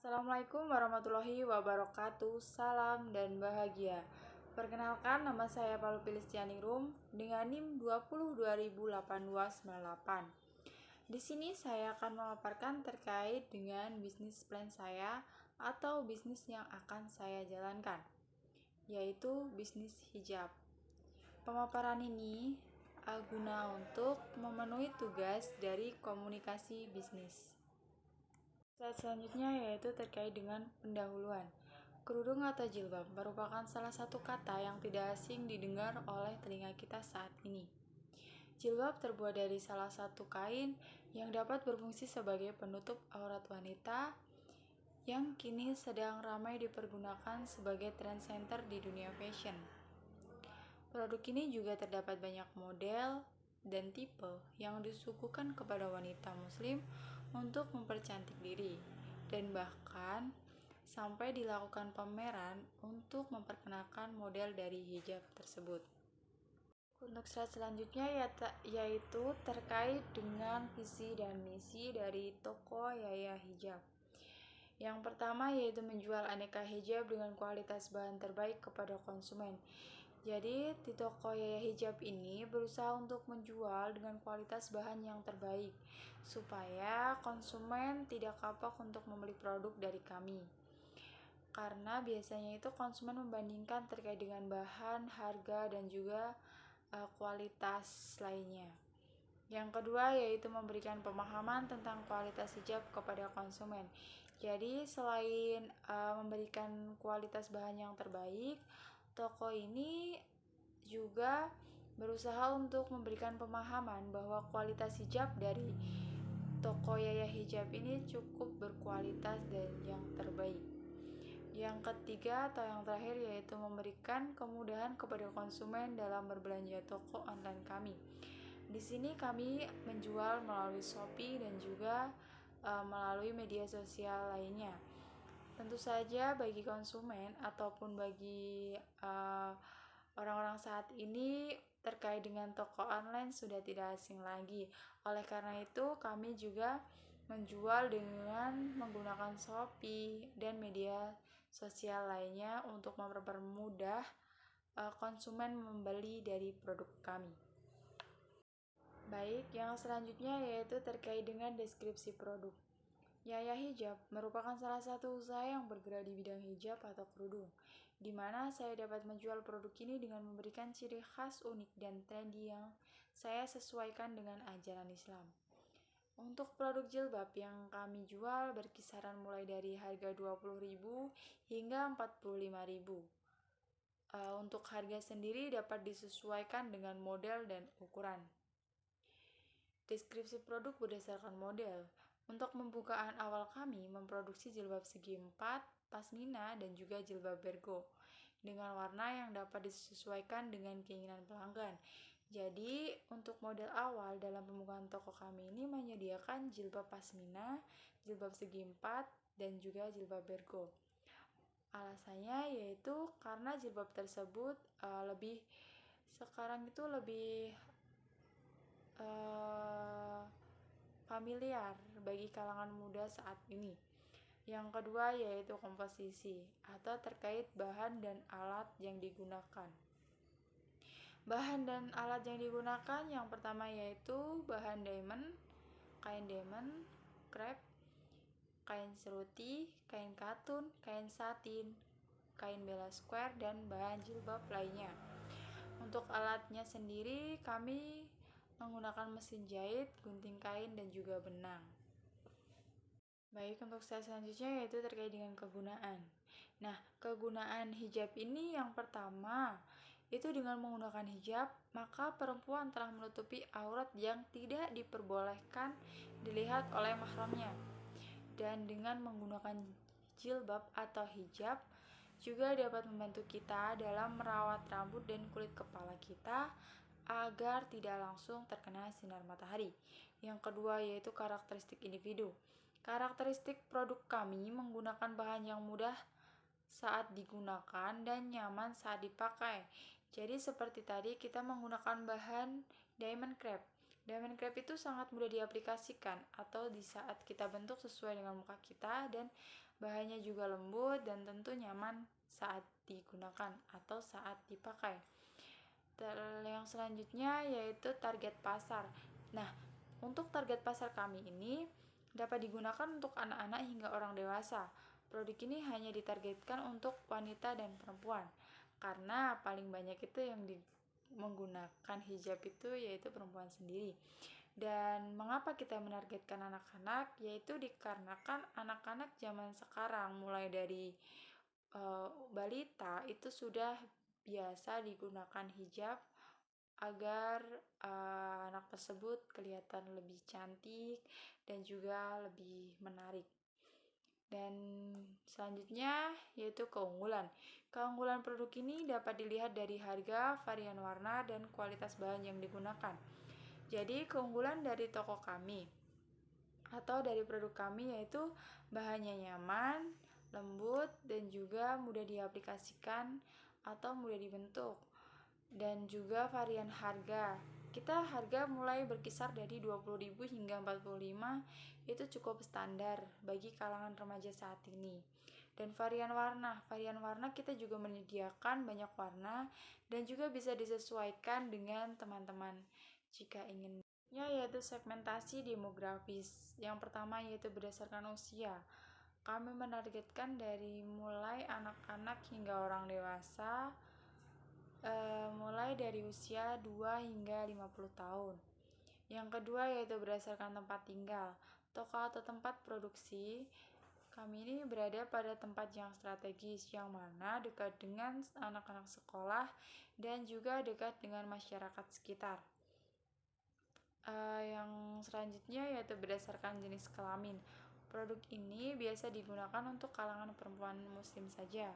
Assalamualaikum warahmatullahi wabarakatuh. Salam dan bahagia. Perkenalkan, nama saya Palupilis Cianingrum dengan NIM 20208298. Di sini saya akan memaparkan terkait dengan bisnis plan saya atau bisnis yang akan saya jalankan, yaitu bisnis hijab. Pemaparan ini guna untuk memenuhi tugas dari komunikasi bisnis. Selanjutnya yaitu terkait dengan pendahuluan. Kerudung atau jilbab merupakan salah satu kata yang tidak asing didengar oleh telinga kita saat ini. Jilbab terbuat dari salah satu kain yang dapat berfungsi sebagai penutup aurat wanita yang kini sedang ramai dipergunakan sebagai trend center di dunia fashion. Produk ini juga terdapat banyak model dan tipe yang disuguhkan kepada wanita muslim untuk mempercantik diri, dan bahkan sampai dilakukan pameran untuk memperkenalkan model dari hijab tersebut. Untuk slide selanjutnya yaitu terkait dengan visi dan misi dari toko Yaya Hijab. Yang pertama yaitu menjual aneka hijab dengan kualitas bahan terbaik kepada konsumen. Jadi di toko Yaya Hijab ini berusaha untuk menjual dengan kualitas bahan yang terbaik supaya konsumen tidak kapok untuk membeli produk dari kami. Karena biasanya itu konsumen membandingkan terkait dengan bahan, harga, dan juga kualitas lainnya. Yang kedua yaitu memberikan pemahaman tentang kualitas hijab kepada konsumen. Jadi selain memberikan kualitas bahan yang terbaik, toko ini juga berusaha untuk memberikan pemahaman bahwa kualitas hijab dari toko Yaya Hijab ini cukup berkualitas dan yang terbaik. Yang ketiga atau yang terakhir yaitu memberikan kemudahan kepada konsumen dalam berbelanja toko online kami. Di sini kami menjual melalui Shopee dan juga melalui media sosial lainnya. Tentu saja bagi konsumen ataupun bagi orang-orang saat ini terkait dengan toko online sudah tidak asing lagi. Oleh karena itu kami juga menjual dengan menggunakan Shopee dan media sosial lainnya untuk mempermudah konsumen membeli dari produk kami. Baik, yang selanjutnya yaitu terkait dengan deskripsi produk. Yaya Hijab merupakan salah satu usaha yang bergerak di bidang hijab atau kerudung, di mana saya dapat menjual produk ini dengan memberikan ciri khas unik dan trendy yang saya sesuaikan dengan ajaran Islam. Untuk produk jilbab yang kami jual berkisaran mulai dari harga 20.000 hingga 45.000. Untuk harga sendiri dapat disesuaikan dengan model dan ukuran. Deskripsi produk berdasarkan model. Untuk pembukaan awal kami memproduksi jilbab segi 4, pasmina, dan juga jilbab bergo dengan warna yang dapat disesuaikan dengan keinginan pelanggan. Jadi untuk model awal dalam pembukaan toko kami ini menyediakan jilbab pasmina, jilbab segi 4, dan juga jilbab bergo. Alasannya yaitu karena jilbab tersebut sekarang itu lebih familiar bagi kalangan muda saat ini. Yang kedua yaitu komposisi atau terkait bahan dan alat yang digunakan. Bahan dan alat yang digunakan yang pertama yaitu bahan diamond, kain diamond, crepe, kain seruti, kain katun, kain satin, kain bella square, dan bahan jilbab lainnya. Untuk alatnya sendiri kami menggunakan mesin jahit, gunting kain, dan juga benang. Baik, untuk selanjutnya yaitu terkait dengan kegunaan. Nah, kegunaan hijab ini yang pertama itu dengan menggunakan hijab, maka perempuan telah menutupi aurat yang tidak diperbolehkan dilihat oleh mahramnya. Dan dengan menggunakan jilbab atau hijab juga dapat membantu kita dalam merawat rambut dan kulit kepala kita agar tidak langsung terkena sinar matahari. Yang kedua yaitu karakteristik individu. Karakteristik produk kami menggunakan bahan yang mudah saat digunakan dan nyaman saat dipakai. Jadi seperti tadi kita menggunakan bahan diamond crepe Diamond crepe itu sangat mudah diaplikasikan atau di saat kita bentuk sesuai dengan muka kita, dan bahannya juga lembut dan tentu nyaman saat digunakan atau saat dipakai. Yang selanjutnya yaitu target pasar. Nah, untuk target pasar kami ini dapat digunakan untuk anak-anak hingga orang dewasa. Produk ini hanya ditargetkan untuk wanita dan perempuan, karena paling banyak itu yang menggunakan hijab itu yaitu perempuan sendiri. Dan mengapa kita menargetkan anak-anak? Yaitu dikarenakan anak-anak zaman sekarang mulai dari balita itu sudah biasa digunakan hijab agar anak tersebut kelihatan lebih cantik dan juga lebih menarik. Dan selanjutnya yaitu keunggulan. Keunggulan produk ini dapat dilihat dari harga, varian warna, dan kualitas bahan yang digunakan. Jadi keunggulan dari toko kami atau dari produk kami yaitu bahannya nyaman, lembut, dan juga mudah diaplikasikan atau mudah dibentuk. Dan juga varian harga. Kita harga mulai berkisar dari 20.000 hingga 45 itu cukup standar bagi kalangan remaja saat ini. Dan varian warna kita juga menyediakan banyak warna dan juga bisa disesuaikan dengan teman-teman jika ingin. Yaitu segmentasi demografis. Yang pertama yaitu berdasarkan usia. Kami menargetkan dari mulai anak-anak hingga orang dewasa, mulai dari usia 2 hingga 50 tahun. Yang kedua yaitu berdasarkan tempat tinggal. Toko atau tempat produksi kami ini berada pada tempat yang strategis, yang mana dekat dengan anak-anak sekolah dan juga dekat dengan masyarakat sekitar. Yang selanjutnya yaitu berdasarkan jenis kelamin. Produk ini biasa digunakan untuk kalangan perempuan muslim saja.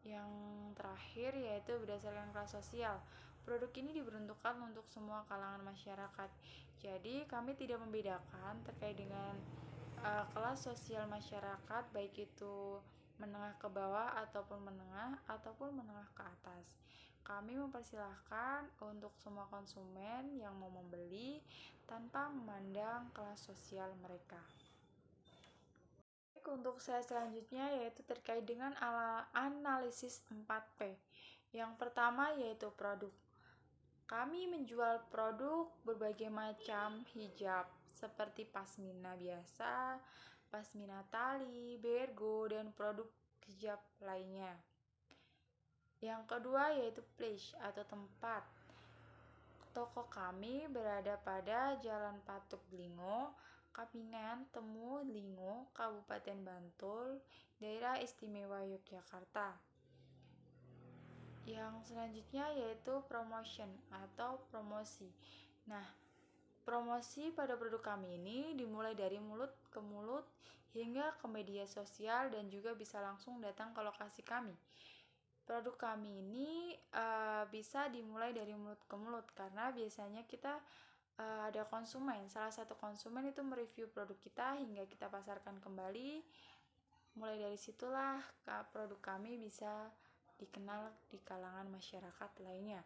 Yang terakhir yaitu berdasarkan kelas sosial. Produk ini diperuntukkan untuk semua kalangan masyarakat. Jadi kami tidak membedakan terkait dengan kelas sosial masyarakat, baik itu menengah ke bawah ataupun menengah ke atas. Kami mempersilahkan untuk semua konsumen yang mau membeli tanpa memandang kelas sosial mereka. Untuk saya selanjutnya yaitu terkait dengan analisis 4P. Yang pertama yaitu produk. Kami menjual produk berbagai macam hijab seperti pasmina biasa, pasmina tali, bergo, dan produk hijab lainnya. Yang kedua yaitu place atau tempat. Toko kami berada pada Jalan Patuk Blingo, Kapingan, Temu, Lingo, Kabupaten Bantul, Daerah Istimewa Yogyakarta. Yang selanjutnya yaitu promotion atau promosi. Nah, promosi pada produk kami ini dimulai dari mulut ke mulut hingga ke media sosial dan juga bisa langsung datang ke lokasi kami. Produk kami ini bisa dimulai dari mulut ke mulut karena biasanya kita ada konsumen. Salah satu konsumen itu mereview produk kita hingga kita pasarkan kembali. Mulai dari situlah produk kami bisa dikenal di kalangan masyarakat lainnya.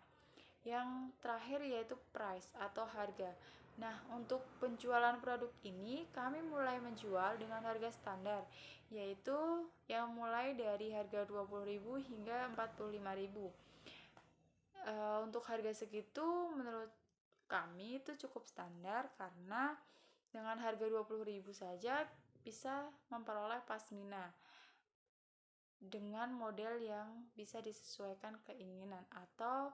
Yang terakhir yaitu price atau harga. Nah, untuk penjualan produk ini kami mulai menjual dengan harga standar, yaitu yang mulai dari harga 20.000 hingga 45.000. Untuk harga segitu menurut kami itu cukup standar karena dengan harga 20.000 saja bisa memperoleh pasmina dengan model yang bisa disesuaikan keinginan atau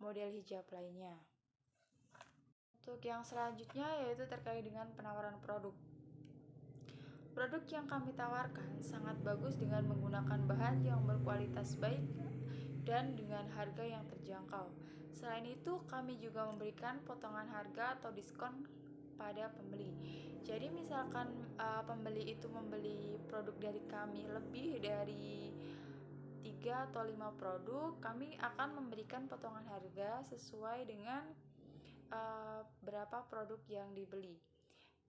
model hijab lainnya. Untuk yang selanjutnya yaitu terkait dengan penawaran produk. Produk yang kami tawarkan sangat bagus dengan menggunakan bahan yang berkualitas baik dan dengan harga yang terjangkau. Selain itu, kami juga memberikan potongan harga atau diskon pada pembeli. Jadi misalkan pembeli itu membeli produk dari kami lebih dari 3 atau 5 produk, kami akan memberikan potongan harga sesuai dengan berapa produk yang dibeli.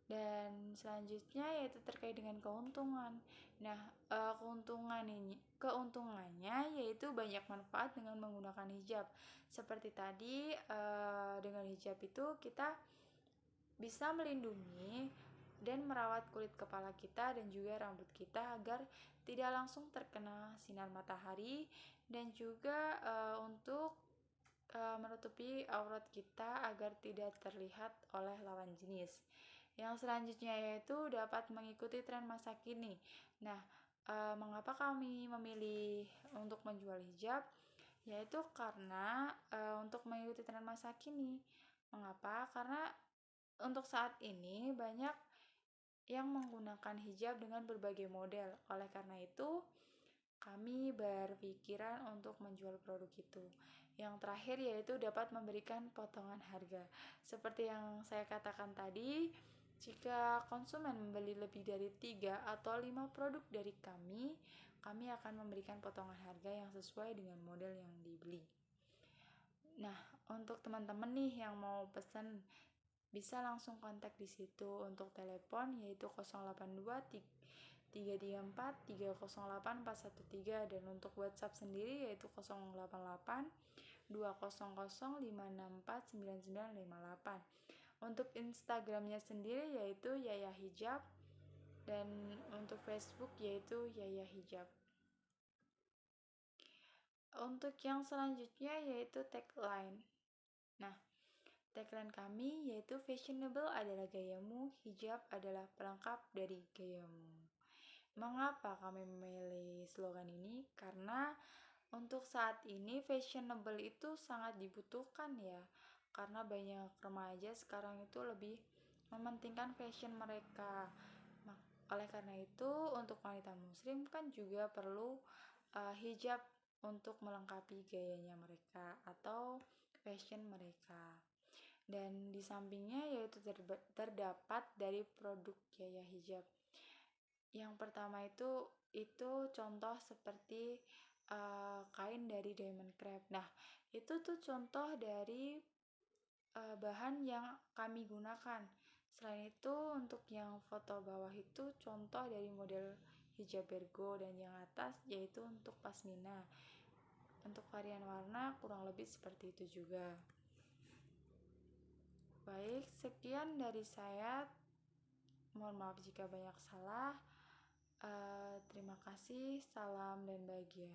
Dan selanjutnya yaitu terkait dengan keuntungan. Nah, keuntungannya yaitu banyak manfaat dengan menggunakan hijab. Seperti tadi dengan hijab itu kita bisa melindungi dan merawat kulit kepala kita dan juga rambut kita agar tidak langsung terkena sinar matahari, dan juga untuk menutupi aurat kita agar tidak terlihat oleh lawan jenis. Yang selanjutnya yaitu dapat mengikuti tren masa kini. Nah, mengapa kami memilih untuk menjual hijab? Yaitu karena untuk mengikuti tren masa kini. Mengapa? Karena untuk saat ini banyak yang menggunakan hijab dengan berbagai model. Oleh karena itu, kami berpikiran untuk menjual produk itu. Yang terakhir yaitu dapat memberikan potongan harga. Seperti yang saya katakan tadi, jika konsumen membeli lebih dari 3 atau 5 produk dari kami akan memberikan potongan harga yang sesuai dengan model yang dibeli. Nah, untuk teman-teman nih yang mau pesan, bisa langsung kontak di situ. Untuk telepon yaitu 082 334 308 413, dan untuk WhatsApp sendiri yaitu 088 200 564 9958. Untuk Instagramnya sendiri yaitu Yaya Hijab, dan untuk Facebook yaitu Yaya Hijab. Untuk yang selanjutnya yaitu tagline. Nah, tagline kami yaitu fashionable adalah gayamu, hijab adalah pelengkap dari gayamu. Mengapa kami memilih slogan ini? Karena untuk saat ini fashionable itu sangat dibutuhkan ya. Karena banyak remaja sekarang itu lebih mementingkan fashion mereka. Oleh karena itu, untuk wanita muslim kan juga perlu hijab untuk melengkapi gayanya mereka atau fashion mereka. Dan di sampingnya yaitu terdapat dari produk Yaya Hijab. Yang pertama itu contoh seperti kain dari diamond crepe. Nah, itu tuh contoh dari bahan yang kami gunakan. Selain itu, untuk yang foto bawah itu contoh dari model hijab ergo, dan yang atas yaitu untuk pasmina. Untuk varian warna kurang lebih seperti itu juga. Baik, sekian dari saya. Mohon maaf jika banyak salah. Terima kasih, salam dan bahagia.